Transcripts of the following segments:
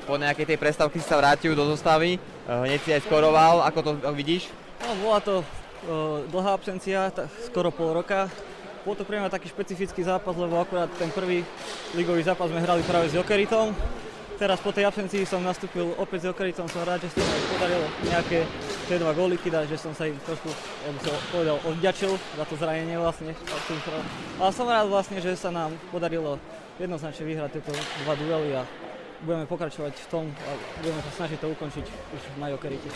po nejakej tej prestávke si sa vrátil do zostavy, hneď si aj skoroval, ako to vidíš? No, bola to dlhá absencia, skoro pol roka. Bol to pre mňa taký špecifický zápas, lebo akurát ten prvý ligový zápas sme hrali práve s Jokeritom. Teraz po tej absencii som nastúpil opäť s Jokeritom, som rád, že sa mi podarilo nejaké tie 2 góliky dať, že som sa im trošku, aby som povedal, odďačil za to zranenie vlastne. Ale som rád vlastne, že sa nám podarilo jednoznačne vyhrať tieto 2 duely a budeme pokračovať v tom a budeme sa snažiť to ukončiť už na Jokerite.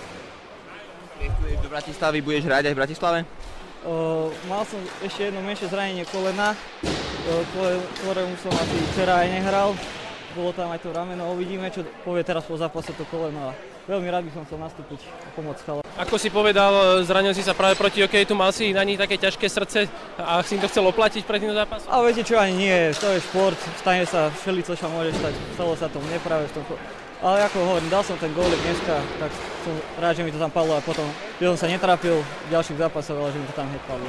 Keď do Bratislavy budeš hrať aj v Bratislave? Mal som ešte jedno menšie zranenie kolena, ktorému som asi včera aj nehral. Bolo tam aj to rameno, uvidíme, čo povie teraz po zápase to koleno a veľmi rád by som chcel nastúpiť a pomôcť chalan. Ako si povedal, zranil si sa práve proti Jokeritu, mal si na ní také ťažké srdce a si to chcel oplatiť pred tým zápasom? A viete čo, ani nie, to je šport, stane sa všelico, čo môže stať, stalo sa tomu nepráve v tom. Ale ako hovorím, dal som ten gólik dneska, tak som rád, že mi to tam padlo a potom, že som sa netrafil v ďalších zápasoch, ale že mi to tam hneď padlo.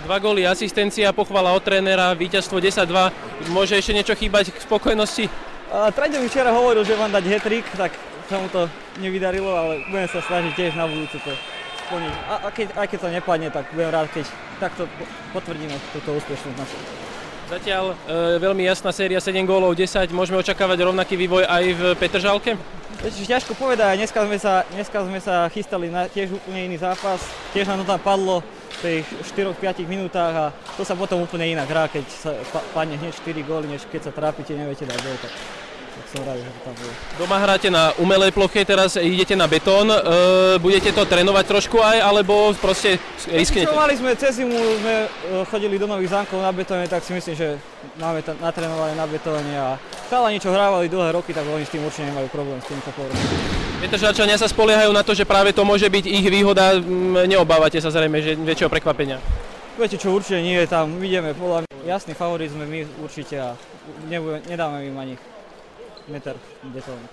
2 góly, asistencia, pochvala od trénera, víťazstvo 10-2, môže ešte niečo chýbať k spokojnosti? Treďo mi včera hovoril, že mám dať hat-trick, tak sa mu to nevydarilo, ale budem sa snažiť tiež na budúce to splniť. Aj keď to nepadne, tak budem rád, keď takto potvrdíme túto úspešnú značku. Zatiaľ veľmi jasná séria, 7 gólov, 10, môžeme očakávať rovnaký vývoj aj v Petržalke? Ťažko povedať, dneska sme sa chystali na tiež úplne iný zápas, tiež nám to tam padlo v tých 4-5 minútach a to sa potom úplne inak hrá, keď sa padne hneď 4 góly, než keď sa trápite, neviete dať gól, tak som rád, že to tam bolo. Doma hráte na umelej ploche, teraz idete na betón, budete to trénovať trošku aj, alebo proste risknete? Mali sme cez zimu, sme chodili do Nových Zámkov na betóne, tak si myslím, že máme natrénovať na betóne a chalani, čo hrávali dlhé roky, tak oni s tým určite nemajú problém s týmto povrotom. Petržalčania sa spoliehajú na to, že práve to môže byť ich výhoda, neobávate sa zrejme, že väčšieho prekvapenia? Viete čo, určite nie, tam ideme, podľa mňa jasný favorit sme my určite a nedáme im ani meter betónu.